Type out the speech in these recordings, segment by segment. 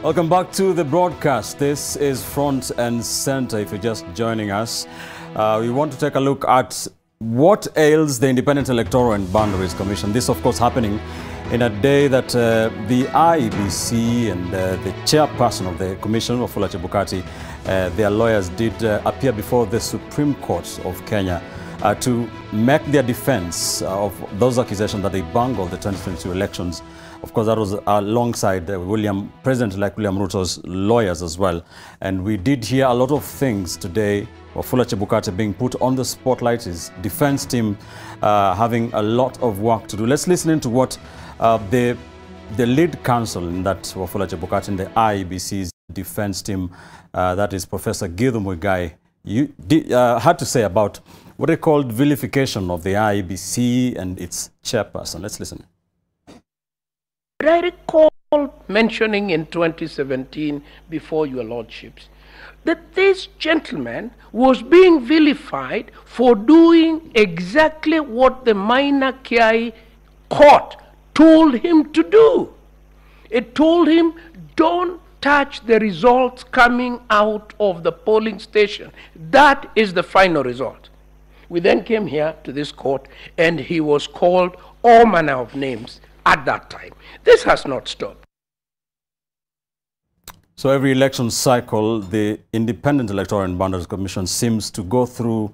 Welcome back to the broadcast. This is Front and Center. If you're just joining us, we want to take a look at what ails the Independent Electoral and Boundaries Commission. This, of course, happening in a day that the IEBC and the chairperson of the commission, Wafula Chebukati, their lawyers did appear before the Supreme Court of Kenya to make their defense of those accusations that they bungled the 2022 elections. Of course, that was alongside President-elect William Ruto's lawyers as well. And we did hear a lot of things today. Wafula Chebukati being put on the spotlight, his defense team having a lot of work to do. Let's listen into what the lead counsel in that Wafula Chebukati in the IEBC's defense team, that is Professor Githu Muigai, had to say about what they called vilification of the IEBC and its chairperson. Let's listen. I recall mentioning in 2017 before your lordships that this gentleman was being vilified for doing exactly what the minor Kiai court told him to do. It told him, don't touch the results coming out of the polling station. That is the final result. We then came here to this court and he was called all manner of names at that time. This has not stopped. So every election cycle, the Independent Electoral and Boundaries Commission seems to go through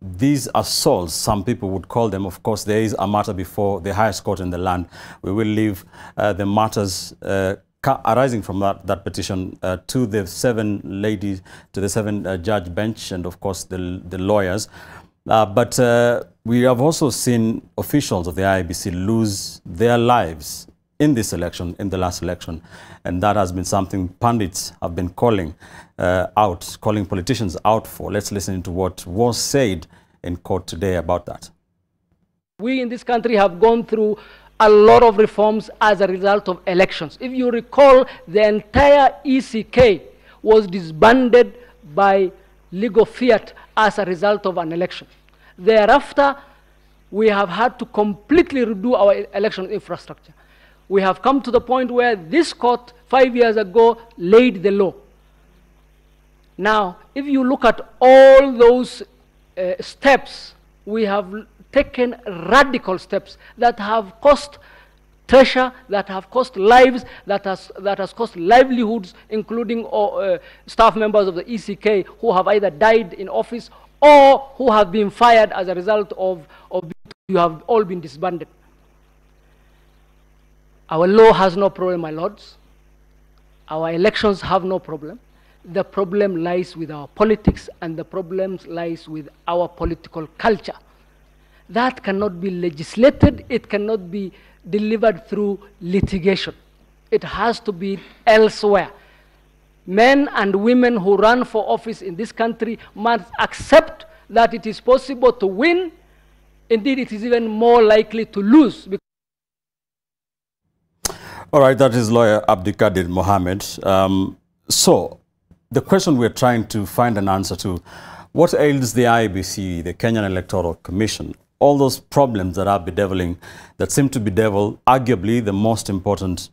these assaults. Some people would call them. Of course, there is a matter before the highest court in the land. We will leave the matters arising from that petition to the seven judge bench and, of course, the lawyers. But we have also seen officials of the IEBC lose their lives in this election, in the last election. And that has been something pundits have been calling politicians out for. Let's listen to what was said in court today about that. We in this country have gone through a lot of reforms as a result of elections. If you recall, the entire ECK was disbanded by legal fiat as a result of an election. Thereafter, we have had to completely redo our election infrastructure. We have come to the point where this court 5 years ago laid the law. Now, if you look at all those steps, we have taken radical steps that have cost treasure, that have cost lives, that has cost livelihoods, including staff members of the ECK who have either died in office or who have been fired as a result of you have all been disbanded. Our law has no problem, my lords. Our elections have no problem. The problem lies with our politics, and the problem lies with our political culture. That cannot be legislated. It cannot be delivered through litigation. It has to be elsewhere. Men and women who run for office in this country must accept that it is possible to win. Indeed, it is even more likely to lose. All right, that is lawyer Abdikadir Mohammed. So the question we're trying to find an answer to, what ails the IEBC, the Kenyan Electoral Commission? All those problems that are bedeviling, that seem to bedevil arguably the most important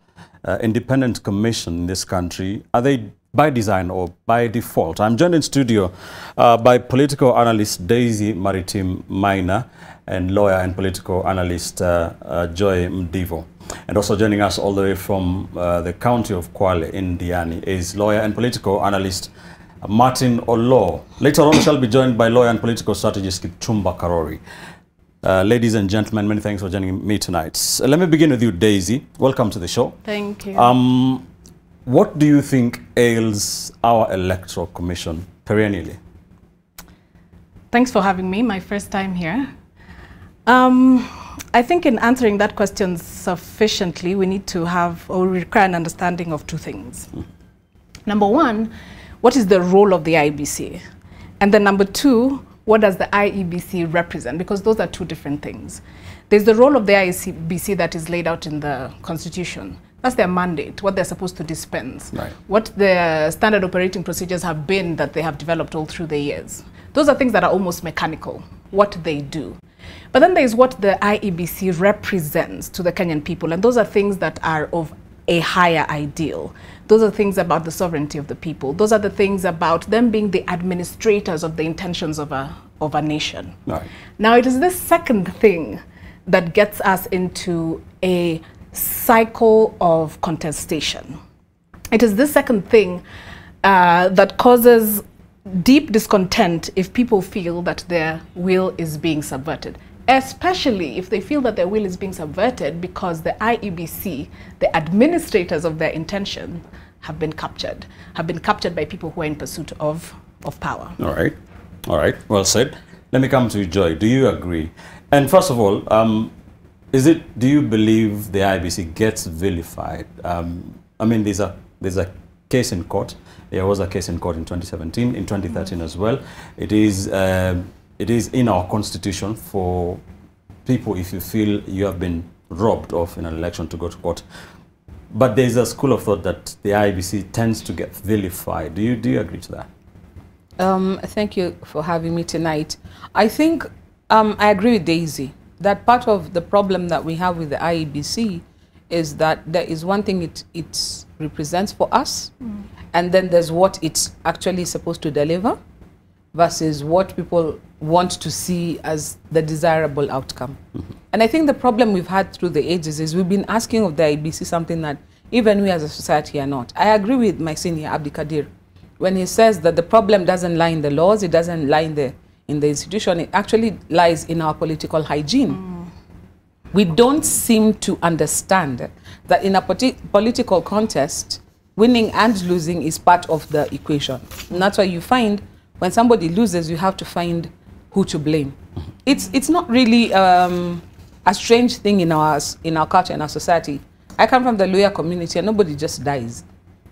independent commission in this country, are they by design or by default? I'm joined in studio by political analyst Daisy Maritim Maina and lawyer and political analyst Joy Mdivo. And also joining us all the way from the county of Kwale in Diani is lawyer and political analyst Martin Olo. Later on, we shall be joined by lawyer and political strategist Kipchumba Karori. Ladies and gentlemen, many thanks for joining me tonight. Let me begin with you, Daisy. Welcome to the show. Thank you. What do you think ails our electoral commission perennially? Thanks for having me, my first time here. I think in answering that question sufficiently, we need to have or require an understanding of two things. Number one, what is the role of the IEBC? And then number two, what does the IEBC represent? Because those are two different things. There's the role of the IEBC that is laid out in the Constitution. That's their mandate, what they're supposed to dispense, right. What the standard operating procedures have been that they have developed all through the years. Those are things that are almost mechanical, what they do. But then there's what the IEBC represents to the Kenyan people, and those are things that are of a higher ideal. Those are things about the sovereignty of the people. Those are the things about them being the administrators of the intentions of a nation. Right. Now, it is this second thing that gets us into a cycle of contestation. It is this second thing that causes deep discontent if people feel that their will is being subverted, especially if they feel that their will is being subverted because the IEBC, the administrators of their intention, have been captured by people who are in pursuit of power. All right, well said. Let me come to you, Joy. Do you agree? And first of all, do you believe the IEBC gets vilified? I mean, there's a case in court. There was a case in court in 2017, in 2013 as well. It is in our constitution for people, if you feel you have been robbed of in an election, to go to court. But there's a school of thought that the IEBC tends to get vilified. Do you agree to that? Thank you for having me tonight. I think I agree with Daisy that part of the problem that we have with the IEBC is that there is one thing it represents for us, and then there's what it's actually supposed to deliver versus what people want to see as the desirable outcome. And I think the problem we've had through the ages is we've been asking of the IEBC something that even we as a society are not. I agree with my senior, Abdi Kadir, when he says that the problem doesn't lie in the laws, it doesn't lie in the institution, it actually lies in our political hygiene. We don't seem to understand that in a political contest, winning and losing is part of the equation. And that's why you find when somebody loses, you have to find who to blame. It's not really a strange thing in our culture, in our society. I come from the lawyer community and nobody just dies.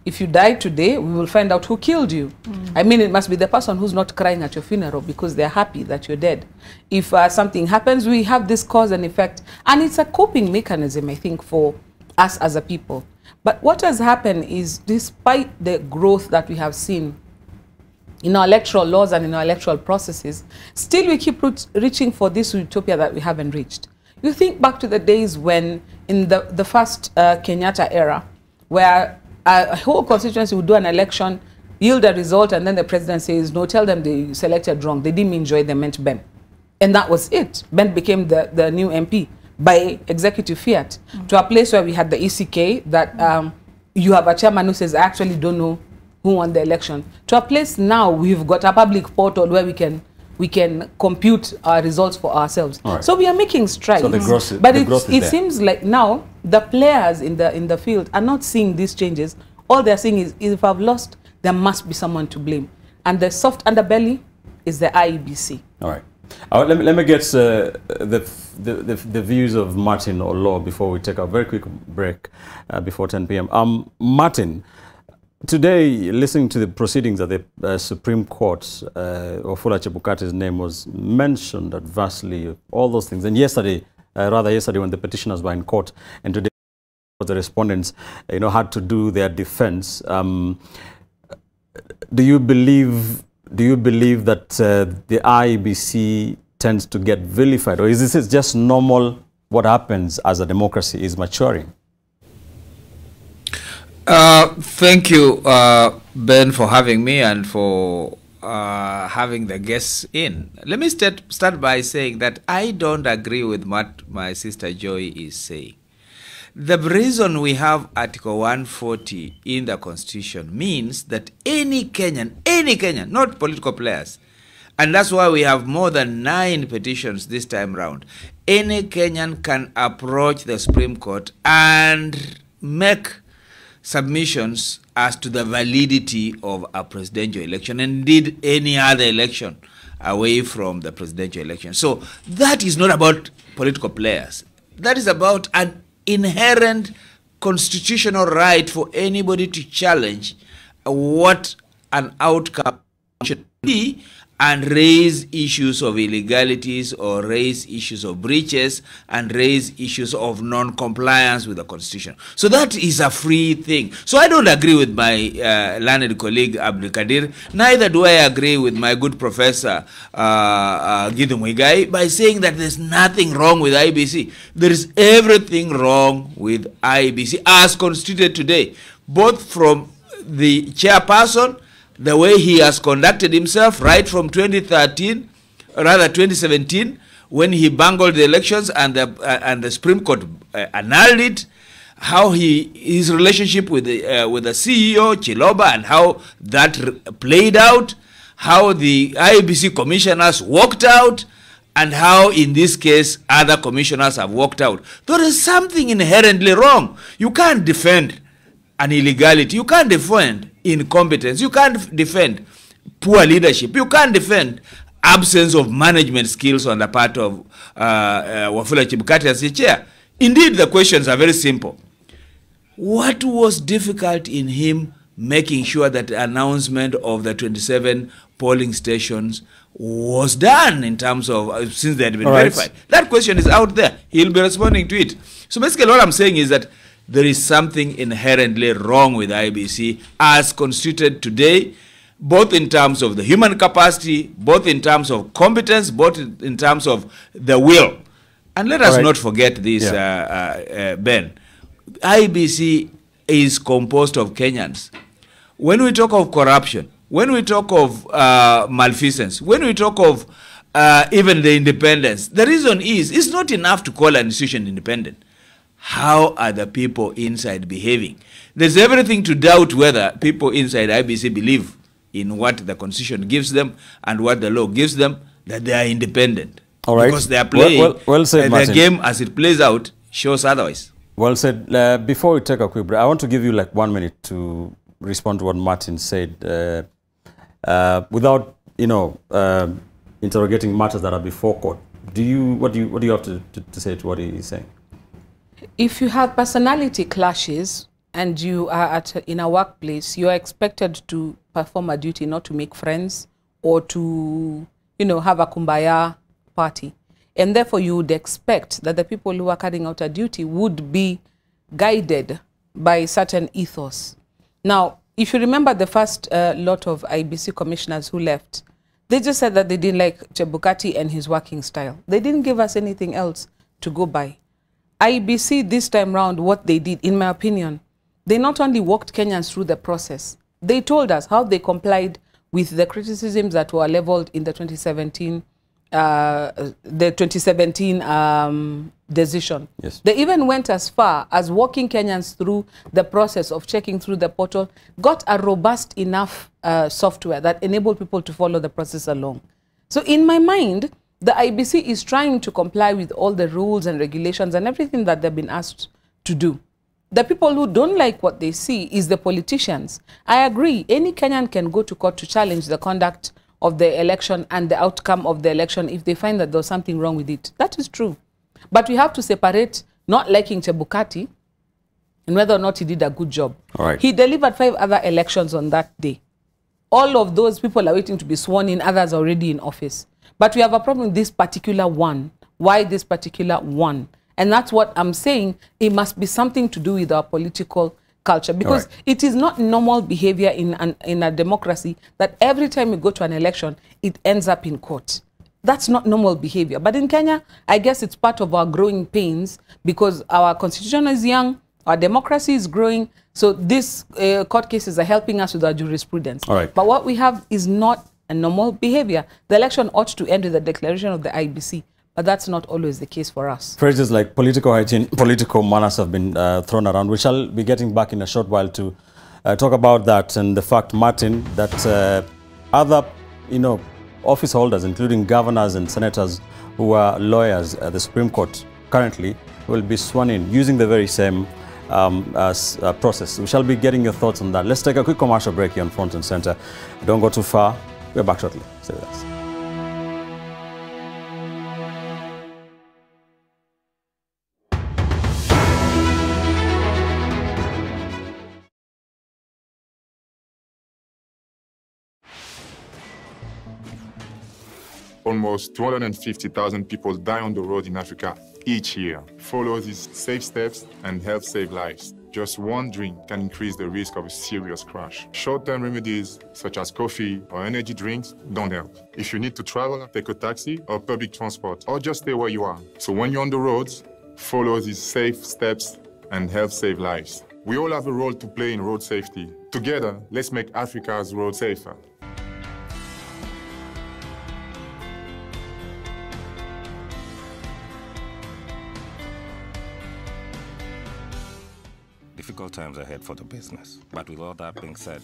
If you die today, we will find out who killed you. I mean, it must be the person who's not crying at your funeral because they're happy that you're dead. If something happens, we have this cause and effect. And it's a coping mechanism, I think, for us as a people. But what has happened is, despite the growth that we have seen in our electoral laws and in our electoral processes, still we keep reaching for this utopia that we haven't reached. You think back to the days when, in the first Kenyatta era, where a whole constituency would do an election, yield a result, and then the president says, no, tell them they selected wrong. They didn't enjoy, they meant Ben. And that was it. Ben became the new MP by executive fiat, to a place where we had the ECK, that you have a chairman who says, I actually don't know who won the election, to a place now we've got a public portal where we can compute our results for ourselves. Right. So we are making strides. So but it seems like now the players in the field are not seeing these changes. All they're seeing is, if I've lost, there must be someone to blame. And the soft underbelly is the IEBC. All right. Let me get the views of Martin or Law before we take a very quick break before 10 p.m. Martin, today, listening to the proceedings at the Supreme Court, Wafula Chebukati's name was mentioned adversely, all those things. And yesterday, when the petitioners were in court, and today the respondents, had to do their defense. Do you believe that the IEBC tends to get vilified, or is this just normal? What happens as a democracy is maturing? Thank you, Ben, for having me and for having the guests in. Let me start by saying that I don't agree with what my sister Joy is saying. The reason we have Article 140 in the Constitution means that any Kenyan, not political players, and that's why we have more than 9 petitions this time round, any Kenyan can approach the Supreme Court and make submissions as to the validity of a presidential election, and indeed any other election away from the presidential election. So that is not about political players. That is about an inherent constitutional right for anybody to challenge what an outcome should be and raise issues of illegalities or raise issues of breaches and raise issues of non-compliance with the Constitution. So that is a free thing. So I don't agree with my learned colleague Abdul Kadir, neither do I agree with my good professor Gideon Muigai by saying that there's nothing wrong with IEBC. There is everything wrong with IEBC as constituted today, both from the chairperson, the way he has conducted himself right from 2017, when he bungled the elections and the Supreme Court annulled it, how his relationship with the CEO, Chiloba, and how that played out, how the IEBC commissioners walked out, and how, in this case, other commissioners have walked out. There is something inherently wrong. You can't defend an illegality. You can't defend incompetence. You can't defend poor leadership. You can't defend absence of management skills on the part of Wafula Chebukati as the chair. Indeed, the questions are very simple. What was difficult in him making sure that the announcement of the 27 polling stations was done in terms of, since they had been verified? That question is out there. He'll be responding to it. So basically what I'm saying is that there is something inherently wrong with IEBC as constituted today, both in terms of the human capacity, both in terms of competence, both in terms of the will. And let us not forget this, Ben. IEBC is composed of Kenyans. When we talk of corruption, when we talk of malfeasance, when we talk of even the independence, the reason is it's not enough to call an institution independent. How are the people inside behaving? There's everything to doubt whether people inside IEBC believe in what the Constitution gives them and what the law gives them, that they are independent. All right. Because they are playing well said, the game as it plays out shows otherwise. Well said. Before we take a quick break, I want to give you like 1 minute to respond to what Martin said without, interrogating matters that are before court. What do you have to say to what he is saying? If you have personality clashes and you are in a workplace, you are expected to perform a duty, not to make friends or to, have a kumbaya party. And therefore, you would expect that the people who are carrying out a duty would be guided by certain ethos. Now, if you remember the first lot of IEBC commissioners who left, they just said that they didn't like Chebukati and his working style. They didn't give us anything else to go by. IEBC this time round, what they did, in my opinion, they not only walked Kenyans through the process, they told us how they complied with the criticisms that were leveled in the 2017 decision. Yes. They even went as far as walking Kenyans through the process of checking through the portal, got a robust enough software that enabled people to follow the process along. So in my mind, the IEBC is trying to comply with all the rules and regulations and everything that they've been asked to do. The people who don't like what they see is the politicians. I agree, any Kenyan can go to court to challenge the conduct of the election and the outcome of the election if they find that there's something wrong with it. That is true. But we have to separate not liking Chebukati and whether or not he did a good job. All right. He delivered 5 other elections on that day. All of those people are waiting to be sworn in, others are already in office. But we have a problem with this particular one. Why this particular one? And that's what I'm saying. It must be something to do with our political culture, because it is not normal behavior in a democracy that every time we go to an election, it ends up in court. That's not normal behavior. But in Kenya, I guess it's part of our growing pains because our constitution is young, our democracy is growing, so these court cases are helping us with our jurisprudence. But what we have is not a normal behavior. The election ought to end with the declaration of the IEBC, but that's not always the case for us. Phrases like political hygiene, political manners have been thrown around. We shall be getting back in a short while to talk about that and the fact, Martin, that other, office holders, including governors and senators who are lawyers at the Supreme Court currently, will be sworn in using the very same process. We shall be getting your thoughts on that. Let's take a quick commercial break here on Front and Center. Don't go too far. We're back shortly. Stay with us. almost 250,000 people die on the road in Africa each year. Follow these safe steps and help save lives. Just one drink can increase the risk of a serious crash. Short-term remedies such as coffee or energy drinks don't help. If you need to travel, take a taxi or public transport, or just stay where you are. So when you're on the roads, follow these safe steps and help save lives. We all have a role to play in road safety. Together, let's make Africa's road safer. Difficult times ahead for the business. But with all that being said,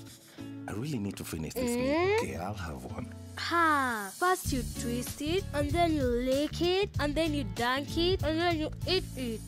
I really need to finish this meal. Okay, I'll have one. Ha! First you twist it, and then you lick it, and then you dunk it, and then you eat it.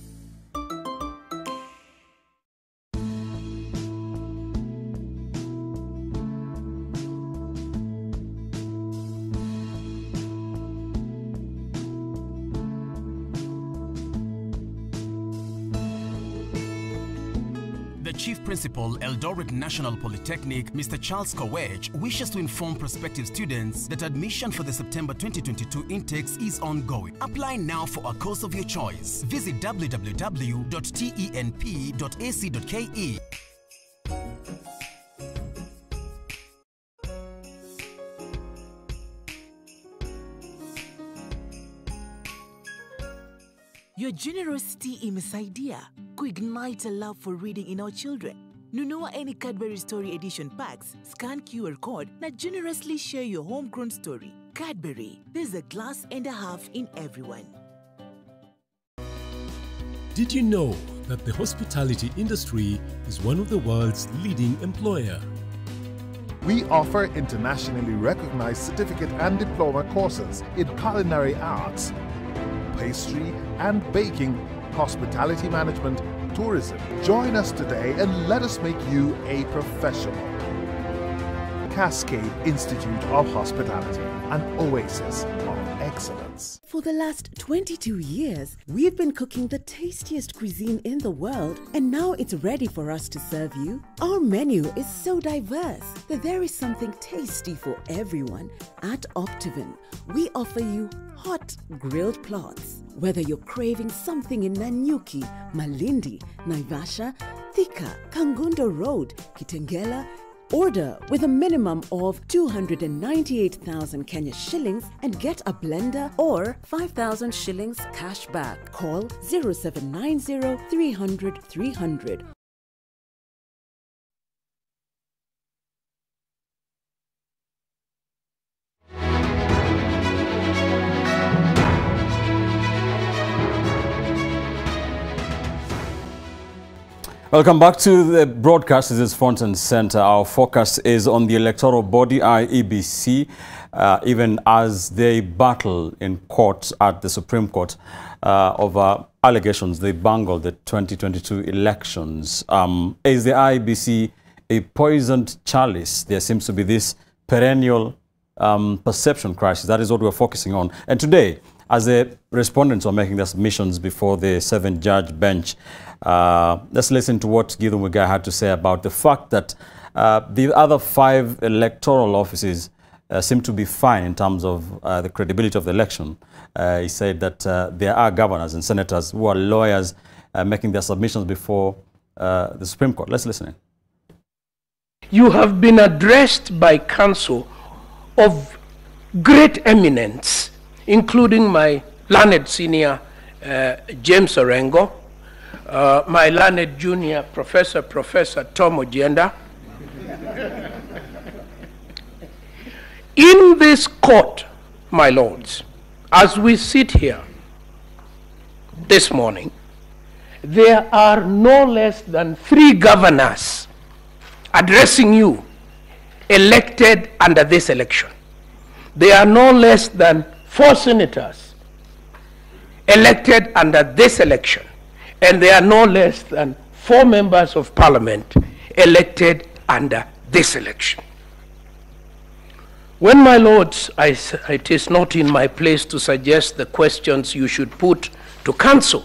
The Chief Principal, Eldoret National Polytechnic, Mr. Charles Kowech, wishes to inform prospective students that admission for the September 2022 intakes is ongoing. Apply now for a course of your choice. Visit www.tenp.ac.ke. Your generosity in this idea could ignite a love for reading in our children. Nunua any Cadbury Story Edition packs, scan QR code, and generously share your homegrown story. Cadbury, there's a glass and a half in everyone. Did you know that the hospitality industry is one of the world's leading employer? We offer internationally recognized certificate and diploma courses in culinary arts, pastry and baking, hospitality management, tourism. Join us today and let us make you a professional. Cascade Institute of Hospitality, an oasis of excellence. For the last 22 years, we've been cooking the tastiest cuisine in the world, and now it's ready for us to serve you. Our menu is so diverse that there is something tasty for everyone. At Optiven, we offer you hot grilled plots. Whether you're craving something in Nanyuki, Malindi, Naivasha, Thika, Kangundo Road, Kitengela, order with a minimum of 298,000 Kenya shillings and get a blender or 5,000 shillings cash back. Call 0790 300 300. Welcome back to the broadcast. This is Front and Center. Our focus is on the electoral body, IEBC, even as they battle in court at the Supreme Court over allegations they bungled the 2022 elections. Is the IEBC a poisoned chalice? There seems to be this perennial perception crisis. That is what we're focusing on. And today, as the respondents are making their submissions before the 7-judge bench, let's listen to what Gideon Muigai had to say about the fact that the other 5 electoral offices seem to be fine in terms of the credibility of the election. He said that there are governors and senators who are lawyers making their submissions before the Supreme Court. Let's listen in. You have been addressed by counsel of great eminence, including my learned senior James Orengo, my learned junior Professor Tom Ojienda. In this court, my lords, as we sit here this morning, there are no less than 3 governors addressing you elected under this election. There are no less than 4 senators elected under this election. And there are no less than 4 members of parliament elected under this election. When, my lords, it is not in my place to suggest the questions you should put to counsel,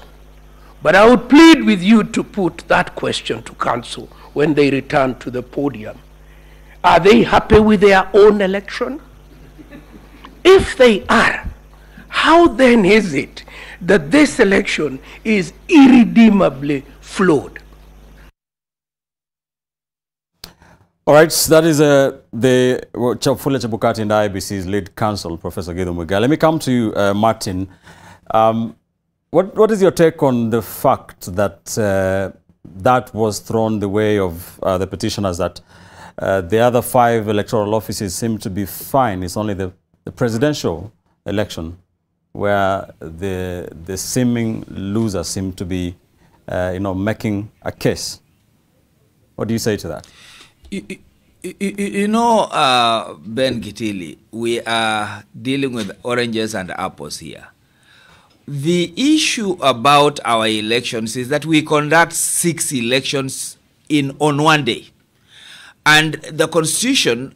but I would plead with you to put that question to counsel when they return to the podium. Are they happy with their own election? If they are, how then is it that this election is irredeemably flawed? All right, so that is the Wafula Chebukati and IEBC's lead counsel, Professor Gideon Muigai. Let me come to you, Martin. What is your take on the fact that that was thrown the way of the petitioners, that the other 5 electoral offices seem to be fine? It's only the presidential election where the seeming losers seem to be, making a case. What do you say to that? You know, Ben Kitili, we are dealing with oranges and apples here. The issue about our elections is that we conduct 6 elections on one day. And the Constitution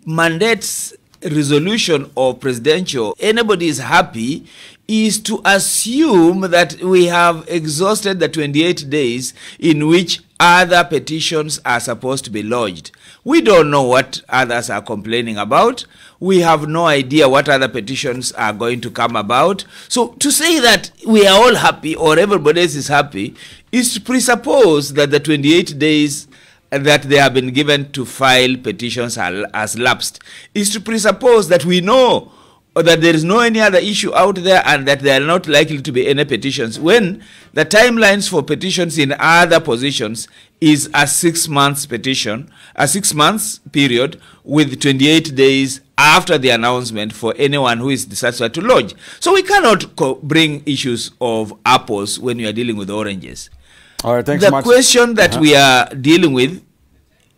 mandates resolution of presidential. Anybody is happy is to assume that we have exhausted the 28 days in which other petitions are supposed to be lodged. We don't know what others are complaining about. We have no idea what other petitions are going to come about. So to say that we are all happy or everybody else is happy is to presuppose that the 28 days that they have been given to file petitions has lapsed. Is to presuppose that we know or that there is no any other issue out there and that there are not likely to be any petitions, when the timelines for petitions in other positions is a 6 months petition, a 6 months period with 28 days after the announcement for anyone who is dissatisfied to lodge. So we cannot bring issues of apples when we are dealing with oranges. All right, thanks the much. question that we are dealing with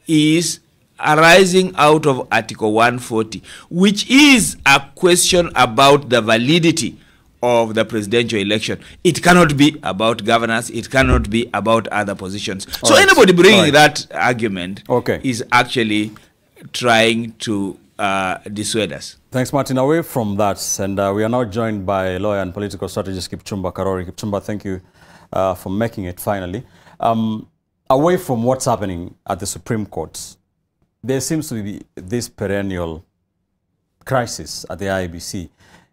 is arising out of Article 140, which is a question about the validity of the presidential election. It cannot be about governance. It cannot be about other positions. So anybody bringing that argument is actually trying to dissuade us. Thanks, Martin. Away from that, and we are now joined by lawyer and political strategist Kipchumba Karori. Kipchumba, thank you for making it finally. Away from what's happening at the Supreme Court, there seems to be this perennial crisis at the IEBC.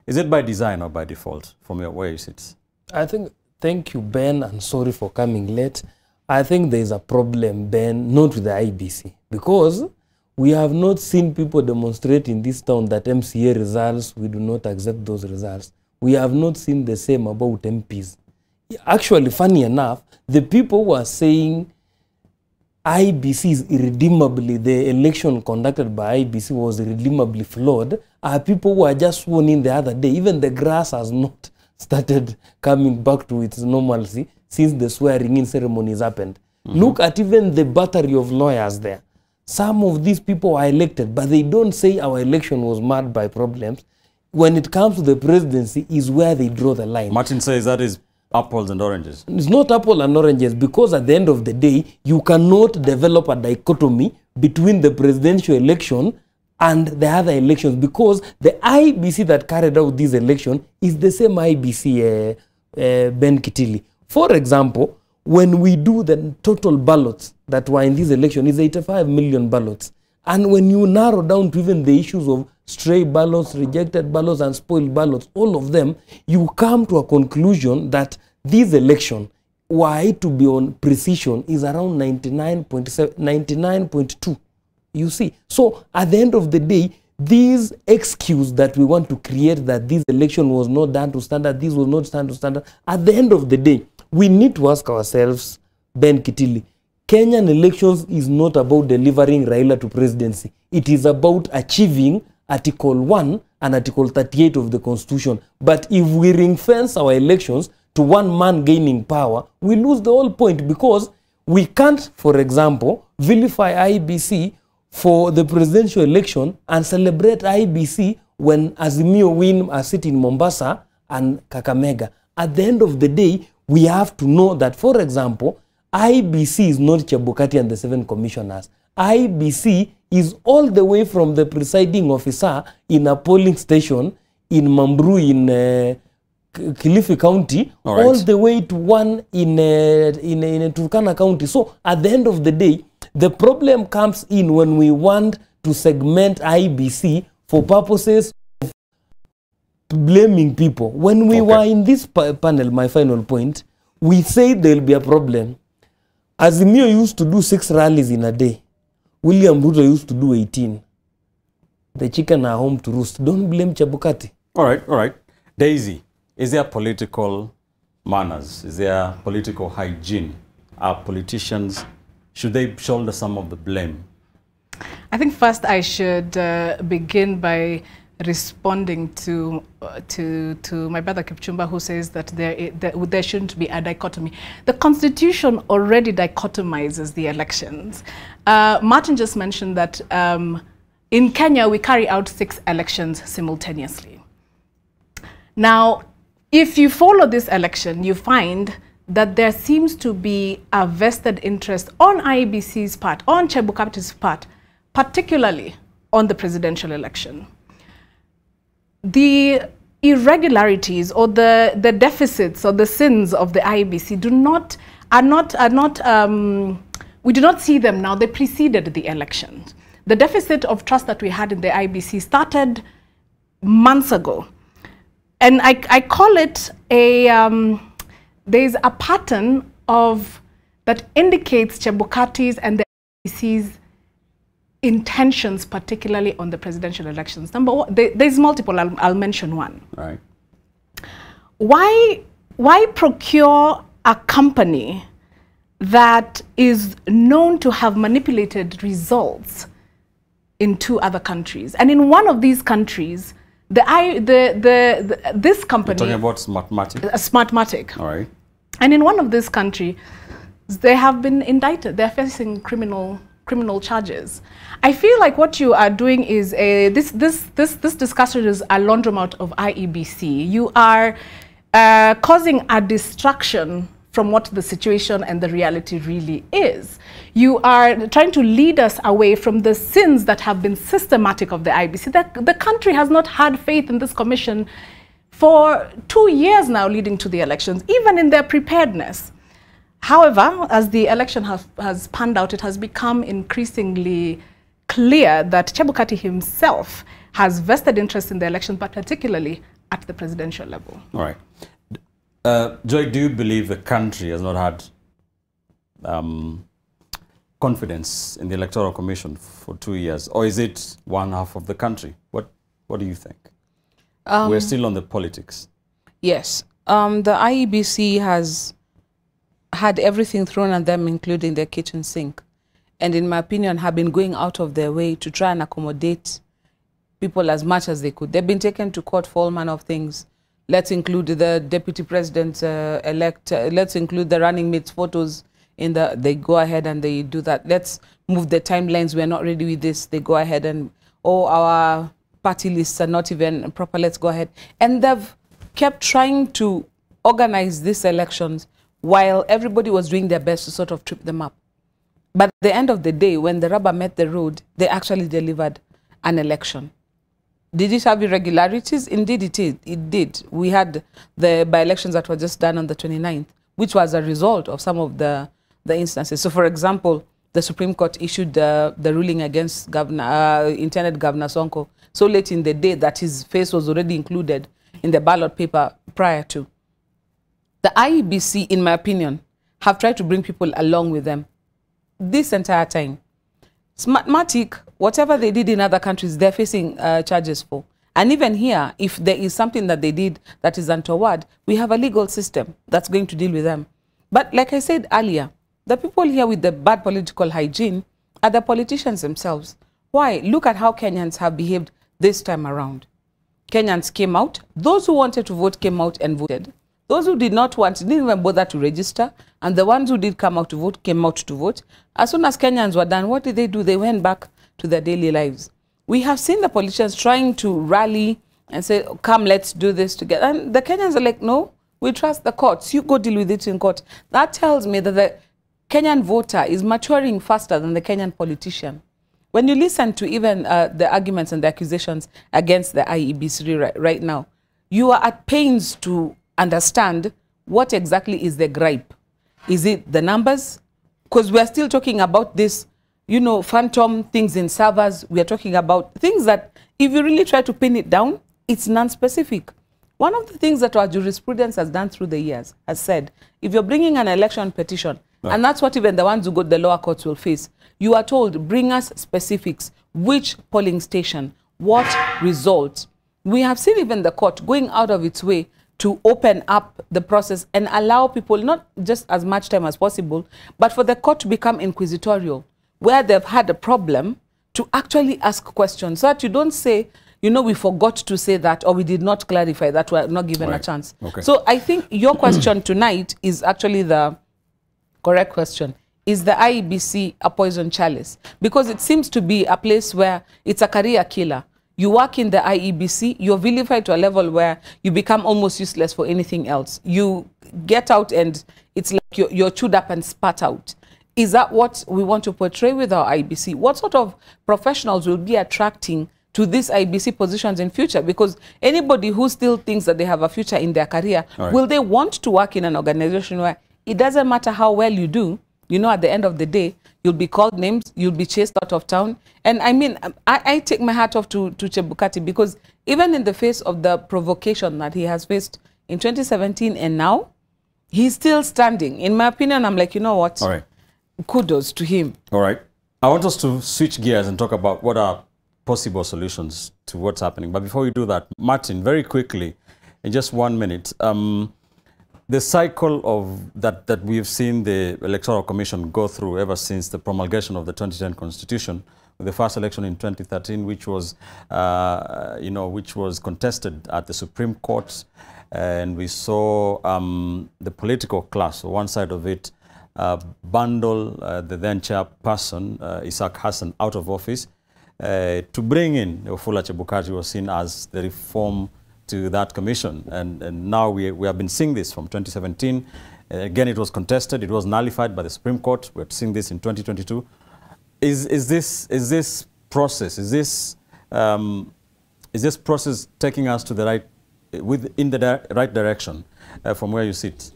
Is it by design or by default, from where you sit? I think, thank you, Ben, and sorry for coming late. I think there is a problem, Ben, not with the IEBC, because we have not seen people demonstrate in this town that MCA results, we do not accept those results. We have not seen the same about MPs. Actually, funny enough, the people who are saying IEBC is irredeemably, the election conducted by IEBC was irredeemably flawed, are people who are just sworn in the other day. Even the grass has not started coming back to its normalcy since the swearing-in ceremonies happened. Look at even the battery of lawyers there. Some of these people are elected, but they don't say our election was marred by problems. When it comes to the presidency is where they draw the line. Martin says that is apples and oranges. It's not apple and oranges, because at the end of the day, you cannot develop a dichotomy between the presidential election and the other elections, because the IEBC that carried out this election is the same IEBC, Ben Kitili. For example, when we do the total ballots that were in this election, is 85 million ballots. And when you narrow down to even the issues of stray ballots, rejected ballots, and spoiled ballots, all of them, you come to a conclusion that this election, were it to be on precision, is around 99.2. You see? So at the end of the day, this excuse that we want to create that this election was not done to standard, this was not done to standard, at the end of the day, we need to ask ourselves, Ben Kitili, Kenyan elections is not about delivering Raila to presidency. It is about achieving Article 1 and Article 38 of the Constitution. But if we ring-fence our elections to one man gaining power, we lose the whole point, because we can't, for example, vilify IEBC for the presidential election and celebrate IEBC when Azimio win a seat in Mombasa and Kakamega. At the end of the day, we have to know that, for example, IEBC is not Chebukati and the 7 commissioners. IEBC is all the way from the presiding officer in a polling station in Mambrui in Kilifi County, all the way to one in Turkana County. So at the end of the day, the problem comes in when we want to segment IEBC for purposes of blaming people. When we were in this panel, my final point, we said there will be a problem. Azimio used to do 6 rallies in a day. William Ruto used to do 18. The chicken are home to roost. Don't blame Chebukati. All right. Daisy, is there political manners? Is there political hygiene? Are politicians, should they shoulder some of the blame? I think first I should begin by responding to my brother Kipchumba, who says that there shouldn't be a dichotomy. The Constitution already dichotomizes the elections. Martin just mentioned that in Kenya we carry out 6 elections simultaneously. Now, if you follow this election, you find that there seems to be a vested interest on IEBC's part, on Chebukati's part, particularly on the presidential election. The irregularities or the deficits or the sins of the IEBC we do not see them now. They preceded the election. The deficit of trust that we had in the IEBC started months ago. And I call it there's a pattern that indicates Chebukati's and the IEBC's intentions, particularly on the presidential elections. Number one, there's multiple. I'll mention one. Right. Why procure a company that is known to have manipulated results in 2 other countries? And in one of these countries, this company. You're talking about Smartmatic? Smartmatic. All right. And in one of these countries, they have been indicted. They're facing criminal charges. I feel like what you are doing is this discussion is a laundromat of IEBC. You are causing a distraction from what the situation and the reality really is. You are trying to lead us away from the sins that have been systematic of the IEBC. The country has not had faith in this commission for 2 years now leading to the elections, even in their preparedness. However, as the election has panned out, it has become increasingly clear that Chebukati himself has vested interest in the election, but particularly at the presidential level. All right. Joy, do you believe the country has not had confidence in the Electoral Commission for 2 years? Or is it one half of the country? What do you think? We're still on the politics. Yes. The IEBC has had everything thrown at them, including their kitchen sink. And in my opinion, have been going out of their way to try and accommodate people as much as they could. They've been taken to court for all manner of things. Let's include the deputy president-elect. Let's include the running mates' photos in the... They go ahead and they do that. Let's move the timelines. We're not ready with this. They go ahead and... Oh, our party lists are not even proper. Let's go ahead. And they've kept trying to organize these elections while everybody was doing their best to sort of trip them up. But at the end of the day, when the rubber met the road, they actually delivered an election. Did it have irregularities? Indeed it did. We had the by-elections that were just done on the 29th, which was a result of some of the instances. So, for example, the Supreme Court issued the ruling against intended Governor Sonko so late in the day that his face was already included in the ballot paper prior to. The IEBC, in my opinion, have tried to bring people along with them this entire time. Smartmatic, whatever they did in other countries, they're facing charges for. And even here, if there is something that they did that is untoward, we have a legal system that's going to deal with them. But like I said earlier, the people here with the bad political hygiene are the politicians themselves. Why? Look at how Kenyans have behaved this time around. Kenyans came out. Those who wanted to vote came out and voted. Those who did not want, didn't even bother to register. And the ones who did come out to vote, came out to vote. As soon as Kenyans were done, what did they do? They went back to their daily lives. We have seen the politicians trying to rally and say, come, let's do this together. And the Kenyans are like, no, we trust the courts. You go deal with it in court. That tells me that the Kenyan voter is maturing faster than the Kenyan politician. When you listen to even the arguments and the accusations against the IEBC right now, you are at pains to understand what exactly is the gripe. Is it the numbers? Because we are still talking about this, you know, phantom things in servers. We are talking about things that if you really try to pin it down, it's non-specific. One of the things that our jurisprudence has done through the years has said, if you're bringing an election petition, and that's what even the ones who go to the lower courts will face, you are told, bring us specifics, which polling station, what results. We have seen even the court going out of its way to open up the process and allow people not just as much time as possible, but for the court to become inquisitorial, where they've had a problem to actually ask questions, so that you don't say, you know, we forgot to say that, or we did not clarify that, we're not given a chance. Okay. So I think your question tonight is actually the correct question. Is the IEBC a poison chalice? Because it seems to be a place where it's a career killer. You work in the IEBC, you're vilified to a level where you become almost useless for anything else. You get out and it's like you're chewed up and spat out. Is that what we want to portray with our IEBC? What sort of professionals will be attracting to these IEBC positions in future? Because anybody who still thinks that they have a future in their career, will they want to work in an organization where it doesn't matter how well you do, you know, at the end of the day, you'll be called names, you'll be chased out of town. And I mean, I take my hat off to Chebukati, because even in the face of the provocation that he has faced in 2017 and now, he's still standing. In my opinion, I'm like, you know what? All right. Kudos to him. All right. I want us to switch gears and talk about what are possible solutions to what's happening. But before we do that, Martin, very quickly, in just 1 minute, the cycle of that we've seen the Electoral Commission go through ever since the promulgation of the 2010 Constitution, with the first election in 2013, which was, which was contested at the Supreme Court, and we saw the political class, so one side of it, bundle the then chairperson, Isaac Hassan, out of office, to bring in Wafula Chebukati, was seen as the reform to that commission. And now we have been seeing this from 2017. Again, it was contested. It was nullified by the Supreme Court. We're seeing this in 2022. Is this process taking us to the right, in the right direction from where you sit?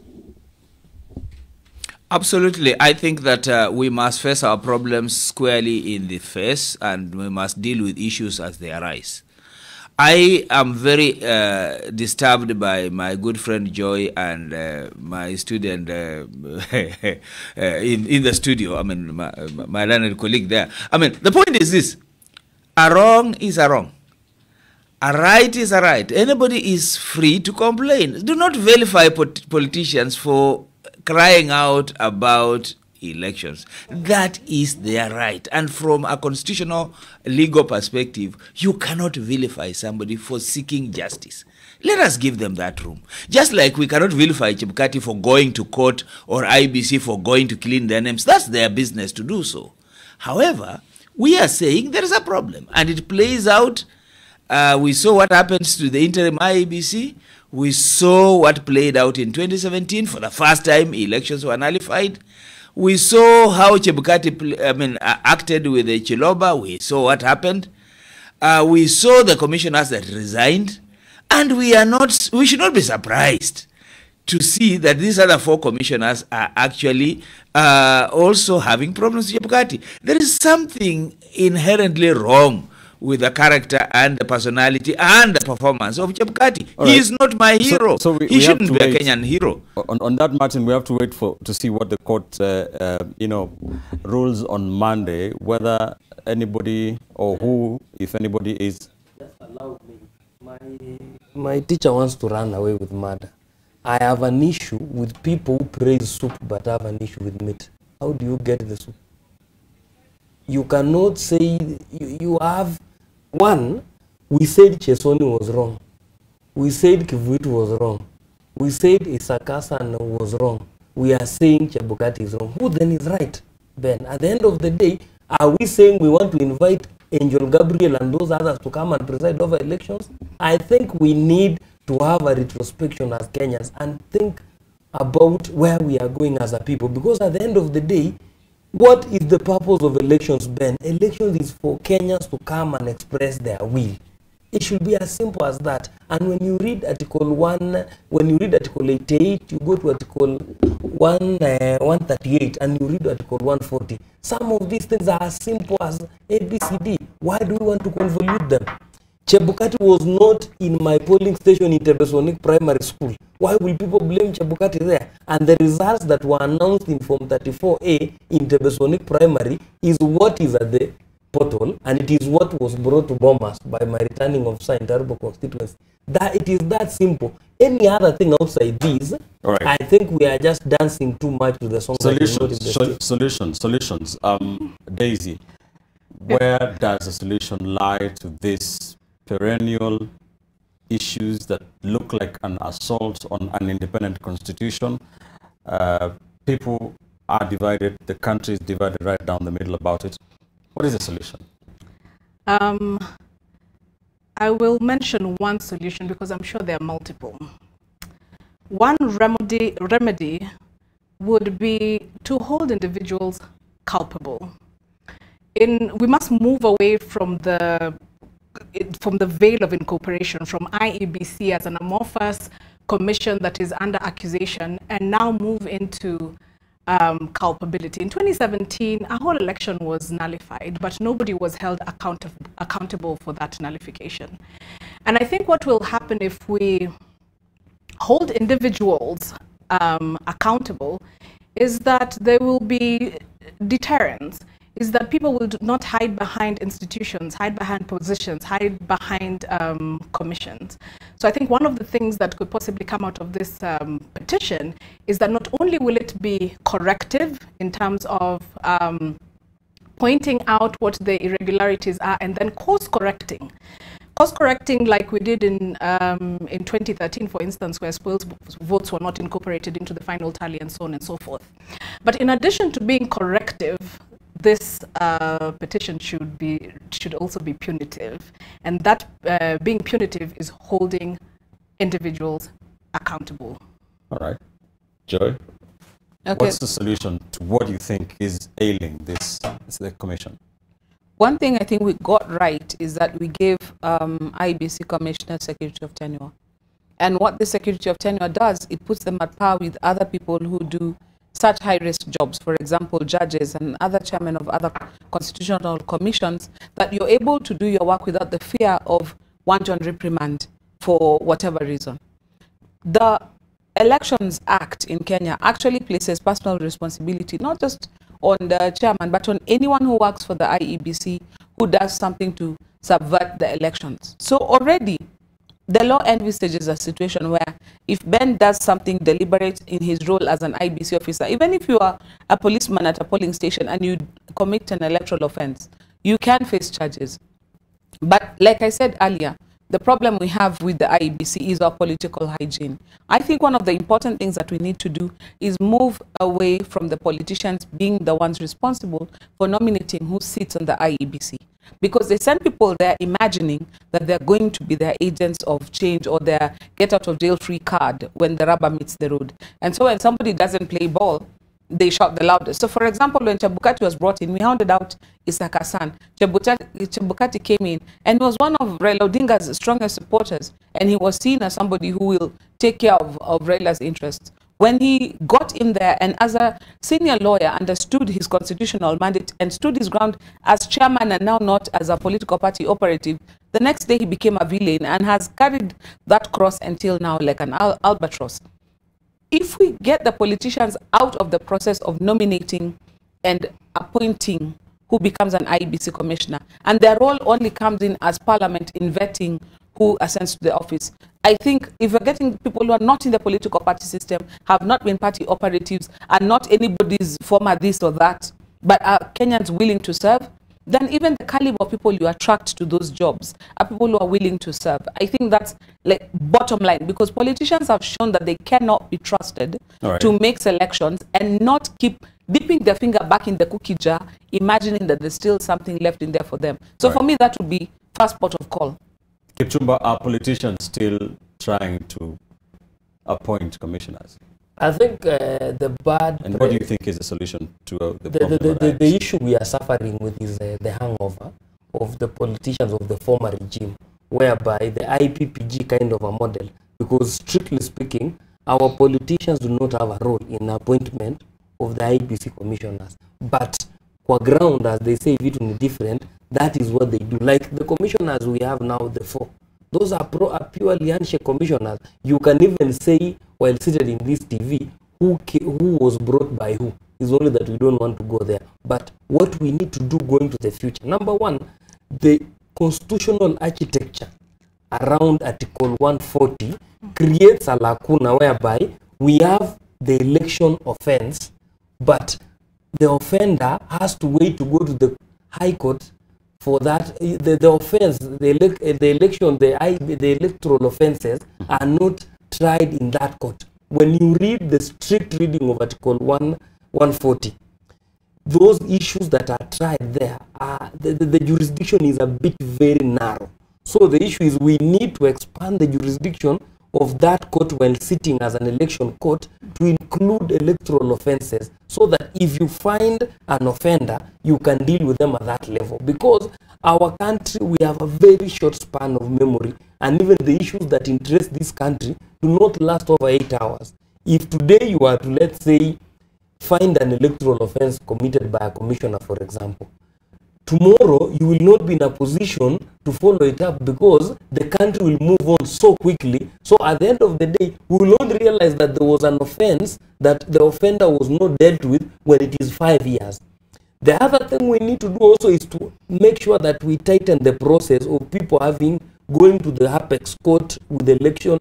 Absolutely. I think that we must face our problems squarely in the face, and we must deal with issues as they arise. I am very disturbed by my good friend Joy and my student in the studio. I mean, my learned colleague there. I mean, the point is this: a wrong is a wrong. A right is a right. Anybody is free to complain. Do not vilify politicians for crying out about elections. That is their right. And from a constitutional legal perspective, you cannot vilify somebody for seeking justice. Let us give them that room. Just like we cannot vilify Chebukati for going to court or IEBC for going to clean their names. That's their business to do so. However, we are saying there is a problem, and it plays out. We saw what happens to the interim IEBC. We saw what played out in 2017. For the first time, elections were nullified. We saw how Chebukati acted with the Chiloba. We saw what happened. We saw the commissioners that resigned. And we should not be surprised to see that these other four commissioners are actually also having problems with Chebukati. There is something inherently wrong with the character and the personality and the performance of Chebukati. He is not my hero. So he shouldn't be a Kenyan hero. On that, Martin, we have to wait to see what the court, rules on Monday, whether anybody or who, if anybody, is. Just allow me. My teacher wants to run away with murder. I have an issue with people who praise soup but have an issue with meat. How do you get the soup? You cannot say you have. One, we said Chesoni was wrong. We said Kivuit was wrong. We said Isakasan was wrong. We are saying Chebukati is wrong. Who then is right? Ben, at the end of the day, are we saying we want to invite Angel Gabriel and those others to come and preside over elections? I think we need to have a retrospection as Kenyans and think about where we are going as a people. Because at the end of the day, what is the purpose of elections, Ben? Elections is for Kenyans to come and express their will. It should be as simple as that. And when you read Article 1, when you read Article 88, you go to Article 138 and you read Article 140. Some of these things are as simple as ABCD. Why do we want to convolute them? Chebukati was not in my polling station in Tebesonik Primary School. Why will people blame Chebukati there? And the results that were announced in Form 34A in Tebesonik Primary is what is at the portal, and it is what was brought to Bomas by my returning officer in Tarbo constituency. That it is that simple. Any other thing outside these, I think we are just dancing too much to the song. Solutions. Daisy, where does the solution lie to this perennial issues that look like an assault on an independent constitution? People are divided. The country is divided right down the middle about it. What is the solution? I will mention one solution because I'm sure there are multiple. One remedy would be to hold individuals culpable. We must move away from the veil of incorporation, from IEBC as an amorphous commission that is under accusation, and now move into culpability. In 2017, a whole election was nullified, but nobody was held accountable for that nullification. And I think what will happen if we hold individuals accountable is that there will be deterrence, is that people will not hide behind institutions, hide behind positions, hide behind commissions. So I think one of the things that could possibly come out of this petition is that not only will it be corrective in terms of pointing out what the irregularities are and then course-correcting. Course-correcting like we did in 2013, for instance, where spoils votes were not incorporated into the final tally and so on and so forth. But in addition to being corrective, this petition should also be punitive, and that being punitive is holding individuals accountable. All right, Joy. Okay. What's the solution to what you think is ailing the commission? One thing I think we got right is that we gave IEBC Commissioner Security of Tenure, and what the Security of Tenure does, it puts them at par with other people who do such high-risk jobs, for example, judges and other chairmen of other constitutional commissions, that you're able to do your work without the fear of wanton reprimand for whatever reason. The Elections Act in Kenya actually places personal responsibility not just on the chairman, but on anyone who works for the IEBC who does something to subvert the elections. So already, the law envisages a situation where if Ben does something deliberate in his role as an IEBC officer, even if you are a policeman at a polling station and you commit an electoral offense, you can face charges. But like I said earlier, the problem we have with the IEBC is our political hygiene. I think one of the important things that we need to do is move away from the politicians being the ones responsible for nominating who sits on the IEBC. Because they send people there imagining that they're going to be their agents of change or their get-out-of-jail-free card when the rubber meets the road. And so when somebody doesn't play ball, they shout the loudest. So for example, when Chebukati was brought in, we hounded out Isaka San. Chebukati came in and was one of Raila Odinga's strongest supporters. And he was seen as somebody who will take care of Raila's interests. When he got in there and as a senior lawyer understood his constitutional mandate and stood his ground as chairman and now not as a political party operative, the next day he became a villain and has carried that cross until now like an albatross. If we get the politicians out of the process of nominating and appointing who becomes an IEBC commissioner, and their role only comes in as parliament in vetting who ascends to the office, I think if we're getting people who are not in the political party system, have not been party operatives, are not anybody's former this or that, but are Kenyans willing to serve, then even the caliber of people you attract to those jobs are people who are willing to serve. I think that's like bottom line, because politicians have shown that they cannot be trusted to make selections and not keep dipping their finger back in the cookie jar, imagining that there's still something left in there for them. So for me, that would be first port of call. Kipchumba, are politicians still trying to appoint commissioners? I think the bad... And what do you think is the solution to the problem? The issue we are suffering with is the hangover of the politicians of the former regime, whereby the IPPG kind of a model, because strictly speaking, our politicians do not have a role in appointment of the IEBC commissioners. But kwa ground, as they say, vitu ni different, that is what they do. Like the commissioners we have now, the 4, those are purely handshake commissioners. You can even say, while seated in this TV, who was brought by who. It's only that we don't want to go there. But what we need to do going to the future, number one, the constitutional architecture around Article 140 creates a lacuna whereby we have the election offense, but the offender has to wait to go to the High Court for that. The offense, the electoral offenses are not tried in that court. When you read the strict reading of Article 140, those issues that are tried there, the jurisdiction is a bit very narrow. So the issue is we need to expand the jurisdiction of that court when sitting as an election court to include electoral offenses, so that if you find an offender, you can deal with them at that level. Because our country, we have a very short span of memory, and even the issues that interest this country do not last over 8 hours. If today you are to, let's say, find an electoral offense committed by a commissioner, for example, tomorrow you will not be in a position to follow it up because the country will move on so quickly. So at the end of the day, we will only realize that there was an offense that the offender was not dealt with when it is 5 years. The other thing we need to do also is to make sure that we tighten the process of people going to the apex court with the election,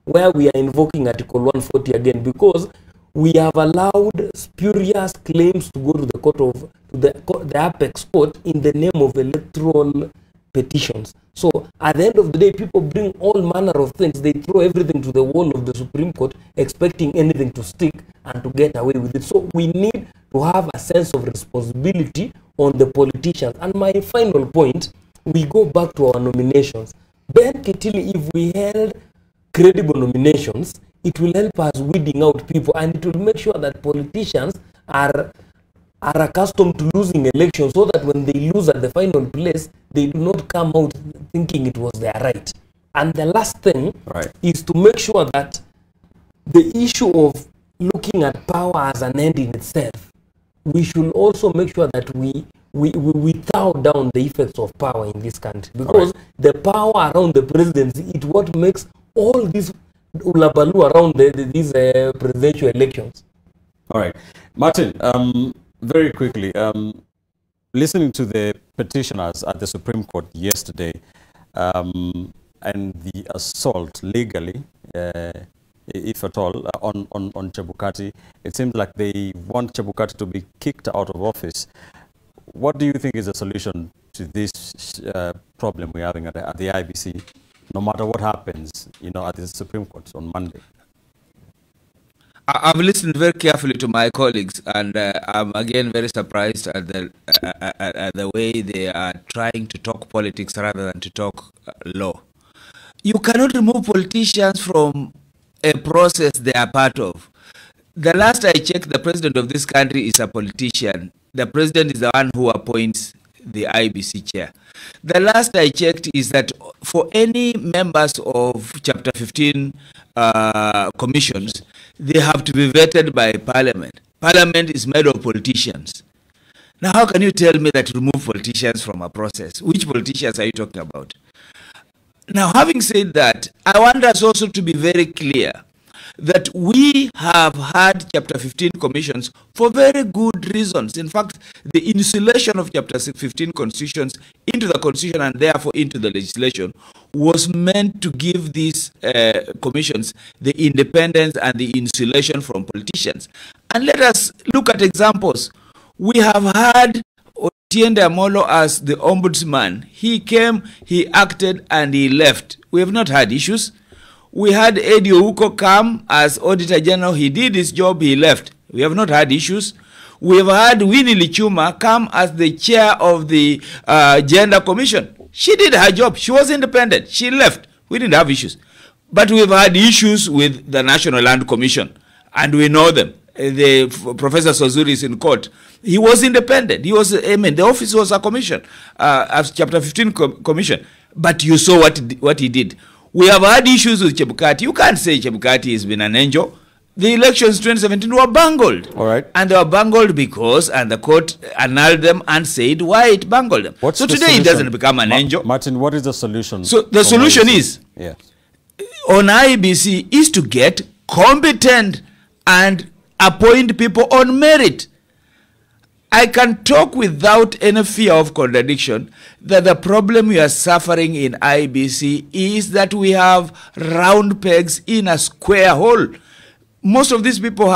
where we are invoking Article 140 again, because we have allowed spurious claims to go to the court of the apex court in the name of electoral petitions. So at the end of the day, people bring all manner of things. They throw everything to the wall of the Supreme Court, expecting anything to stick and to get away with it. So we need to have a sense of responsibility on the politicians. And my final point, we go back to our nominations. Ben Kitili, if we held credible nominations, it will help us weeding out people, and it will make sure that politicians are accustomed to losing elections, so that when they lose at the final place, they do not come out thinking it was their right. And the last thing is to make sure that the issue of looking at power as an end in itself, we should also make sure that we thaw down the effects of power in this country, because the power around the presidency is what makes all this ulabalu around these presidential elections. All right. Martin, very quickly, listening to the petitioners at the Supreme Court yesterday and the assault legally, if at all, on Chebukati, it seems like they want Chebukati to be kicked out of office. What do you think is the solution to this problem we're having at the IEBC, no matter what happens, at the Supreme Court on Monday? I've listened very carefully to my colleagues, and I'm again very surprised at the way they are trying to talk politics rather than to talk law. You cannot remove politicians from a process they are part of. The last I checked, the president of this country is a politician. The president is the one who appoints the IEBC chair. The last I checked is that for any members of Chapter 15 commissions, they have to be vetted by Parliament. Parliament is made of politicians. Now, how can you tell me that you remove politicians from a process? Which politicians are you talking about? Now, having said that, I want us also to be very clear that we have had Chapter 15 commissions for very good reasons. In fact, the insulation of Chapter 15 constitutions into the constitution and therefore into the legislation was meant to give these commissions the independence and the insulation from politicians. And let us look at examples. We have had Otiende Amolo as the ombudsman. He came, he acted, and he left. We have not had issues. We had Eddie Ouko come as Auditor General. He did his job, he left. We have not had issues. We have had Winnie Lichuma come as the chair of the Gender Commission. She did her job. She was independent. She left. We didn't have issues. But we've had issues with the National Land Commission, and we know them. Professor Sozuri is in court. He was independent. He was, the office was a commission, as Chapter 15 commission. But you saw what he did. We have had issues with Chebukati. You can't say Chebukati has been an angel. the elections 2017 were bungled. All right. And they were bungled because, and the court annulled them and said why it bungled them. What's so the today solution? it doesn't become an angel. Martin, what is the solution? So the solution is, yes, on IEBC is to get competent and appoint people on merit. I can talk without any fear of contradiction that the problem we are suffering in IEBC is that we have round pegs in a square hole. Most of these people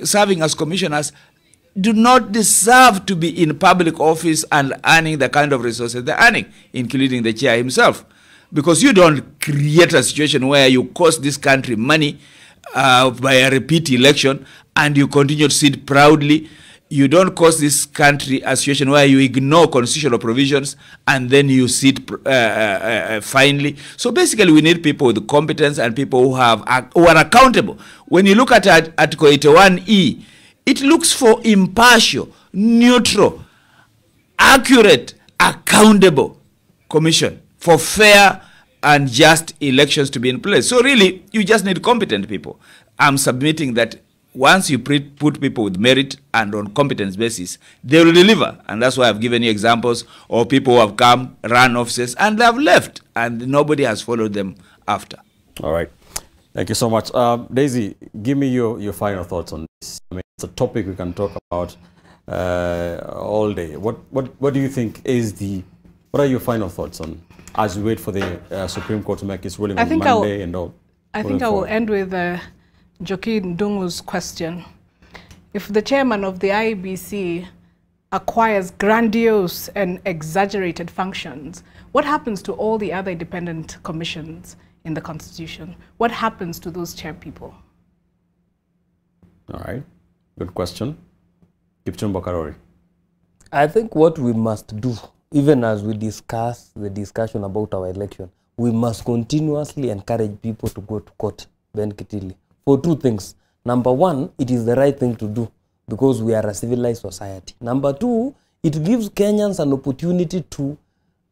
serving as commissioners do not deserve to be in public office and earning the kind of resources they're earning, including the chair himself. Because you don't create a situation where you cost this country money by a repeat election and you continue to sit proudly. You don't cause this country a situation where you ignore constitutional provisions and then you sit finely. So basically, we need people with competence and people who are accountable. When you look at Article 81E, it looks for impartial, neutral, accurate, accountable commission for fair and just elections to be in place. So really, you just need competent people. I'm submitting that once you put people with merit and on competence basis, they will deliver. And that's why I've given you examples of people who have come, run offices, and they have left, and nobody has followed them after. All right. Thank you so much. Daisy, give me your final thoughts on this. I mean, it's a topic we can talk about all day. What do you think is what are your final thoughts on as we wait for the Supreme Court to make its ruling on Monday and all? I think I will end with Joaquin Ndung'u's question. If the chairman of the IEBC acquires grandiose and exaggerated functions, what happens to all the other independent commissions in the Constitution? What happens to those chair people? All right, good question. Kipchumba Karori. I think what we must do, even as we discuss the discussion about our election, we must continuously encourage people to go to court, Ben Kitili, for two things. Number one, it is the right thing to do because we are a civilized society. Number two, it gives Kenyans an opportunity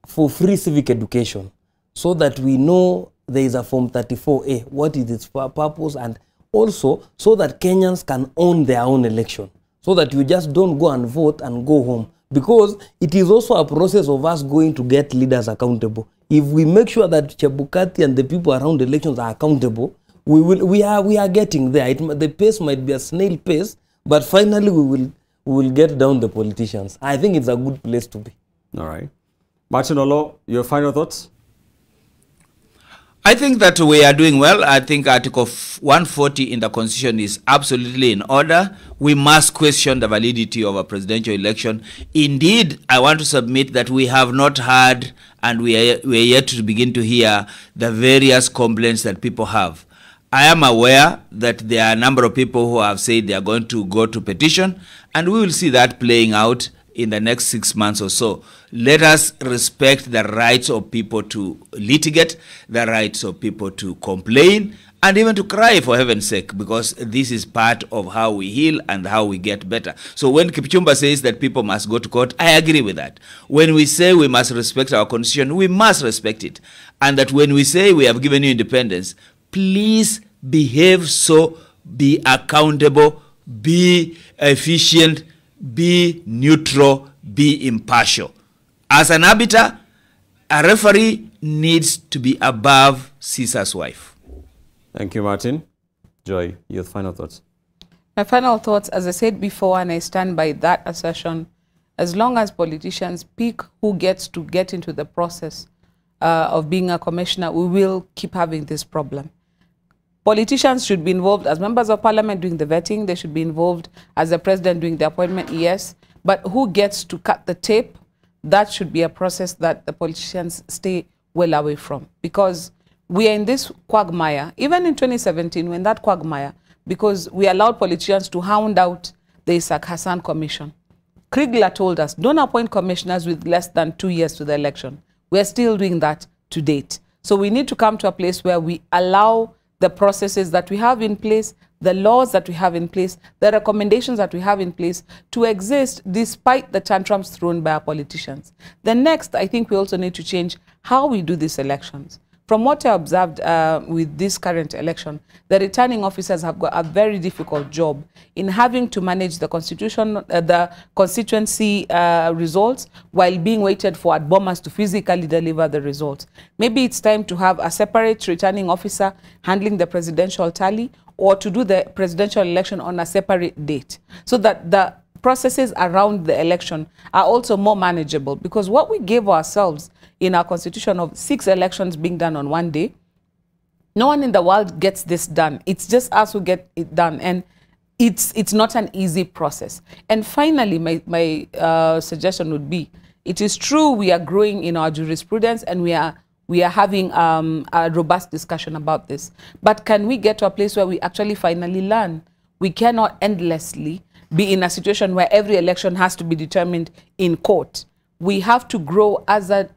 for free civic education so that we know there is a Form 34A, what is its purpose, and also so that Kenyans can own their own election, so that you just don't go and vote and go home. Because it is also a process of us going to get leaders accountable. If we make sure that Chebukati and the people around the elections are accountable, we are getting there. The pace might be a snail pace, but finally we will get down the politicians. I think it's a good place to be. All right. Martin Olo, your final thoughts? I think that we are doing well. I think Article 140 in the Constitution is absolutely in order. We must question the validity of a presidential election. Indeed, I want to submit that we have not heard and we are yet to begin to hear the various complaints that people have. I am aware that there are a number of people who have said they are going to go to petition, and we will see that playing out in the next 6 months or so. Let us respect the rights of people to litigate, the rights of people to complain, and even to cry, for heaven's sake, because this is part of how we heal and how we get better. So when Kipchumba says that people must go to court, I agree with that. When we say we must respect our constitution, we must respect it. And that when we say we have given you independence, please behave so, be accountable, be efficient, be neutral, be impartial. As an arbiter, a referee needs to be above Caesar's wife. Thank you, Martin. Joy, your final thoughts? My final thoughts, as I said before, and I stand by that assertion, as long as politicians pick who gets to get into the process of being a commissioner, we will keep having this problem. Politicians should be involved as members of parliament doing the vetting. They should be involved as the president doing the appointment, yes. But who gets to cut the tape? That should be a process that the politicians stay well away from. Because we are in this quagmire, even in 2017, when that quagmire, because we allowed politicians to hound out the Isaac Hassan Commission. Kriegler told us, don't appoint commissioners with less than 2 years to the election. We're still doing that to date. So we need to come to a place where we allow the processes that we have in place, the laws that we have in place, the recommendations that we have in place to exist despite the tantrums thrown by our politicians. The next, I think we also need to change how we do these elections. from what I observed with this current election, the returning officers have got a very difficult job in having to manage the constituency results while being waited for at Bomas to physically deliver the results. Maybe it's time to have a separate returning officer handling the presidential tally, or to do the presidential election on a separate date, so that the processes around the election are also more manageable. Because what we gave ourselves in our constitution of 6 elections being done on one day, no one in the world gets this done. It's just us who get it done. And it's not an easy process. And finally, my suggestion would be, it is true we are growing in our jurisprudence and we are having a robust discussion about this. But can we get to a place where we actually finally learn? We cannot endlessly be in a situation where every election has to be determined in court. We have to grow as a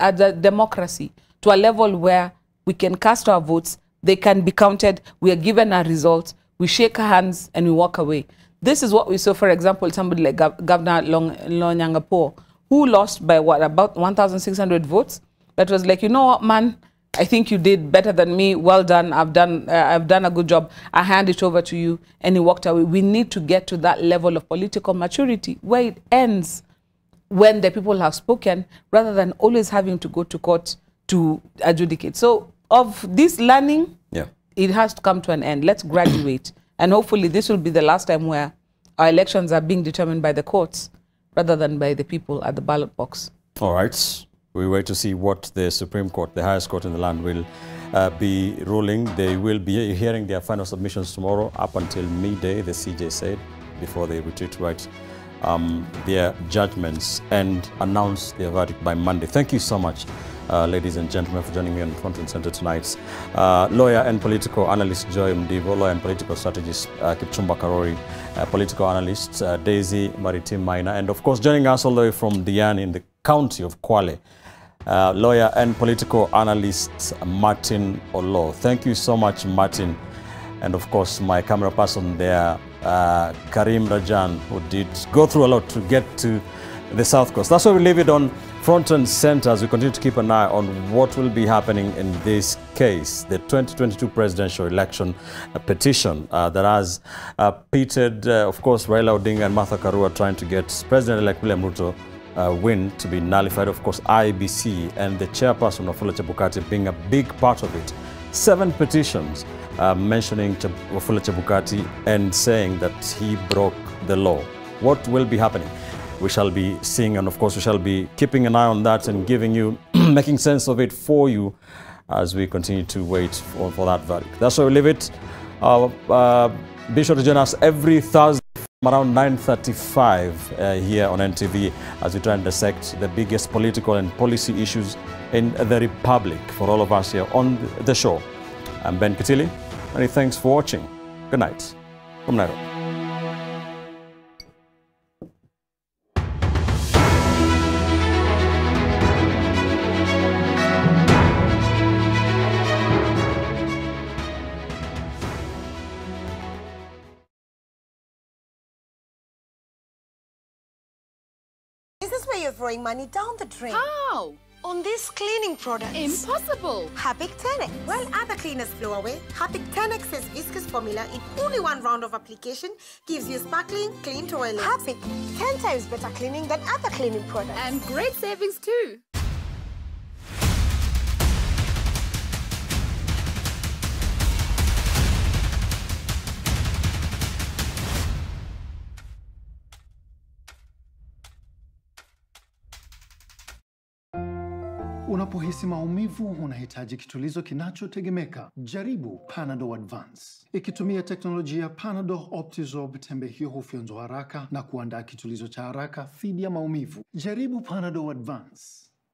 democracy to a level where we can cast our votes, they can be counted, we are given our results, we shake hands and we walk away. This is what we saw, for example, somebody like Governor Lonyangapo, who lost by what, about 1,600 votes? That was like, you know what, man, I think you did better than me. Well done. I've done a good job. I hand it over to you. And he walked away. We need to get to that level of political maturity where it ends when the people have spoken, rather than always having to go to court to adjudicate. So of this learning, it has to come to an end. Let's graduate. And hopefully this will be the last time where our elections are being determined by the courts rather than by the people at the ballot box. All right. We wait to see what the Supreme Court, the highest court in the land, will be ruling. They will be hearing their final submissions tomorrow up until midday, the CJ said, before they retreat to write their judgments and announce their verdict by Monday. Thank you so much, ladies and gentlemen, for joining me on Front and Center tonight. Lawyer and political analyst Joy Mdivo, lawyer and political strategist Kipchumba Karori, political analyst Daisy Maritim Maina, and of course joining us all the way from Diani in the county of Kwale, lawyer and political analyst Martin Olo. Thank you so much, Martin. And of course, my camera person there, Karim Rajan, who did go through a lot to get to the South Coast. That's why we leave it on Front and Center as we continue to keep an eye on what will be happening in this case, the 2022 presidential election petition that has pitted, of course, Raila Odinga and Martha Karua trying to get President-elect William Ruto win to be nullified. Of course, IEBC and the chairperson Wafula Chebukati being a big part of it. 7 petitions mentioning Wafula Chebukati and saying that he broke the law. What will be happening? We shall be seeing, and of course we shall be keeping an eye on that and giving you, making sense of it for you as we continue to wait for that verdict. That's where we leave it. Be sure to join us every Thursday from around 9:35 here on NTV as we try and dissect the biggest political and policy issues in the Republic for all of us here on the show. I'm Ben Kitili. Many thanks for watching. Good night from Nairobi. Is this where you're throwing money down the drain? How? On these cleaning products. Impossible. Harpic 10X. While other cleaners flow away, Harpic 10X's viscous formula in only 1 round of application gives you sparkling, clean toilet. Harpic, 10 times better cleaning than other cleaning products. And great savings too. Unapohisi maumivu, unahitaji kitulizo kinachotegemeka. Jaribu Panadol Advance. Ikitumia teknolojia Panadol Optizorb, tembe hiyo hufyonzwa haraka na kuandaa kitulizo cha haraka dhidi ya maumivu. Jaribu Panadol Advance.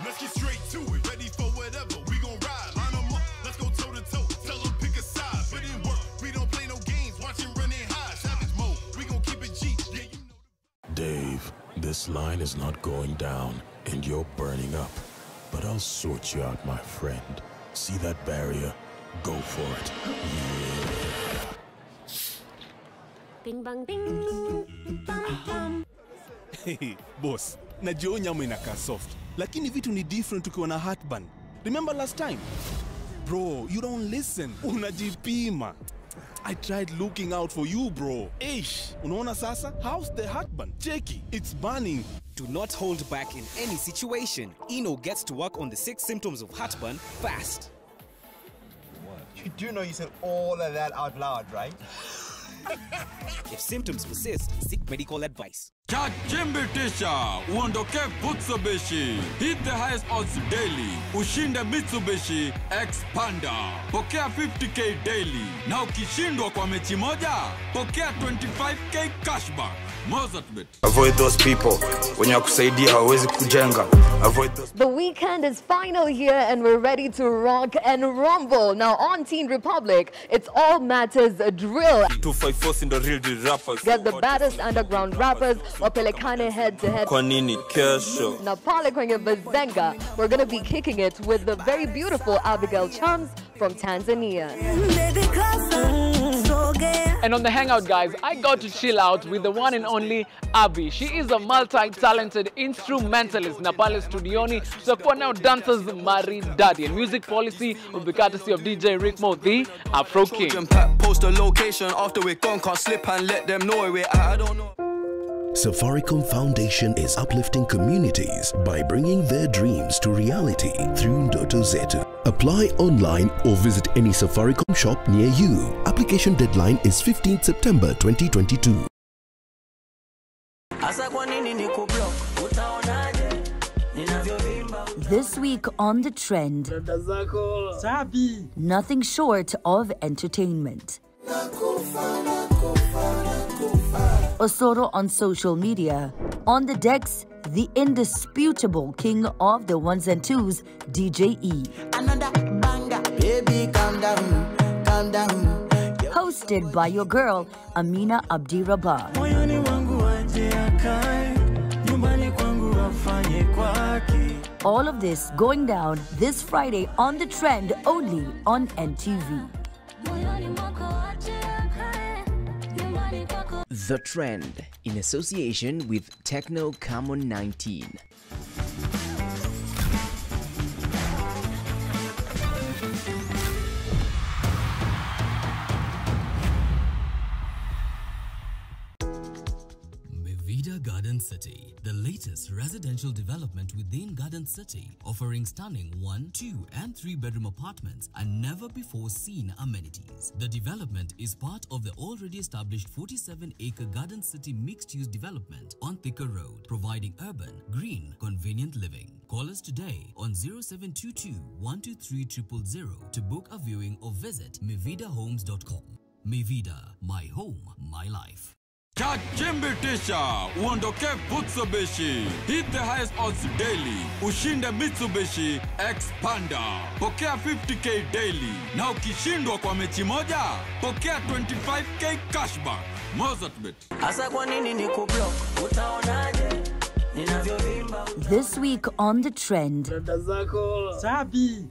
Let's get straight to it. Ready for whatever. We gon' ride. Line them up. Let's go toe to toe. Tell them pick a side. Put in work. We don't play no games. Watch him run in high. Savage mode. We gon' keep it G. Yeah, you know. Dave, this line is not going down and you're burning up. But I'll sort you out, my friend. See that barrier? Go for it. Yeah. Bing bang bing. Bam bam. Hey, boss. Najua nyama inakaa soft, lakini vitu ni different ukiwa na heartburn. Remember last time? Bro, you don't listen. Unajipima. I tried looking out for you, bro. Eish, unaona sasa? How's the heartburn? Checky, it's burning. Do not hold back in any situation. Eno gets to work on the 6 symptoms of heartburn fast. You do know you said all of that out loud, right? If symptoms persist, seek medical advice. Chimbitisha, uondoke Mitsubishi. Hit the highest odds daily. Ushinde Mitsubishi Expander. Pokea 50k daily. Na ukishindwa kwa mechi moja, pokea 25k cashback. Mozartbet. Avoid those people. When you kusaidia hawezi kujenga. Avoid those. The weekend is final here and we're ready to rock and rumble. Now on Teen Republic, it's all matters a drill. 254 in the real rappers. Get the baddest underground rappers wapelekane head to head. Kwa nini kesho? Na pale kwenye Bazenga, we're going to be kicking it with the very beautiful Abigail Chams from Tanzania. And on the Hangout, guys, I got to chill out with the one and only Abby. She is a multi-talented instrumentalist. Napale Studioni, tutakuwa now dancers maridadi. And music policy will be courtesy of DJ Rick Mo, the Afro King. Post a location after we're gone, can't slip and let them know where we're at. I don't know. Safaricom Foundation is uplifting communities by bringing their dreams to reality through Ndoto Zetu. Apply online or visit any Safaricom shop near you. Application deadline is 15th September 2022. This week on The Trend, nothing short of entertainment. Osoro on social media. On the decks, the indisputable king of the ones and twos, DJ E. Another banger, baby, calm down, calm down. Hosted by your girl, Amina Abdirabah. All of this going down this Friday on The Trend, only on NTV. The Trend, in association with Techno Common 19. Mevida Garden City, the latest residential development within Garden City, offering stunning 1, 2 and 3 bedroom apartments and never before seen amenities. The development is part of the already established 47-acre Garden City mixed-use development on Thika Road, providing urban, green, convenient living. Call us today on 0722 123 000 to book a viewing or visit mevidahomes.com. Mevida, my home, my life. Chimbitisha, uondoke Mitsubishi. Hit the highest odds daily. Ushinde Mitsubishi Expander. Pokea 50k daily. Na ukishindwa kwa mechi moja, pokea 25k cashback. Mozartbet. Asa kwa nini nikublock? Utaonaje? This week on The Trend,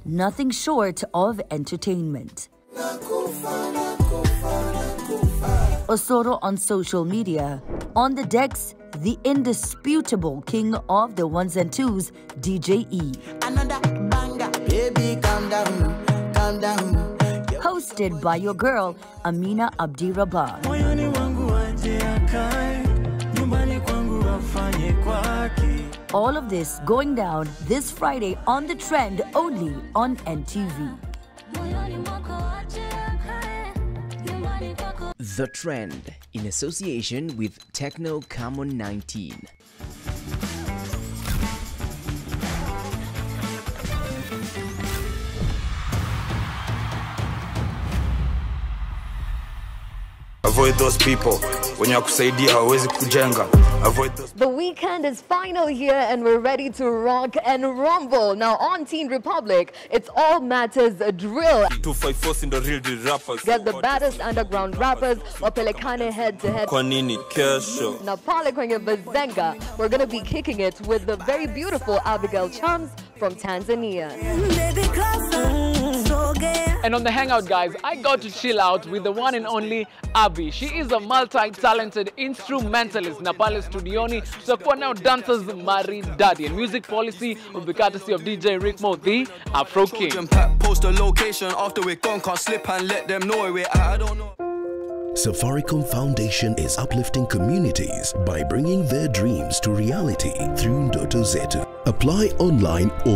nothing short of entertainment. Osoro on social media. On the decks, the indisputable king of the ones and twos, DJ E. Another banger, baby, calm down, calm down. Hosted by your girl, Amina Abdirabah. All of this going down this Friday on The Trend, only on NTV. The Trend, in association with Techno Common 19. Avoid those people. When you kusaidia hawezi kujenga. Avoid those. The weekend is final here and we're ready to rock and rumble. Now on Teen Republic, it's all matters a drill. 254 in the real rappers. Get the baddest underground rappers wapelekane head to head. Kwa nini kesho? Na pale kwenye Bazenga, we're going to be kicking it with the very beautiful Abigail Chams from Tanzania. And on the Hangout, guys, I got to chill out with the one and only Abby. She is a multi-talented instrumentalist na pale studioni. Tutakuwa now dancers maridadi, and music policy will be courtesy of DJ Rick Mo, the Afro King. Post a location after we're gone, can't slip and let them know where I don't know. Safaricom Foundation is uplifting communities by bringing their dreams to reality through Ndoto Zetu. Apply online or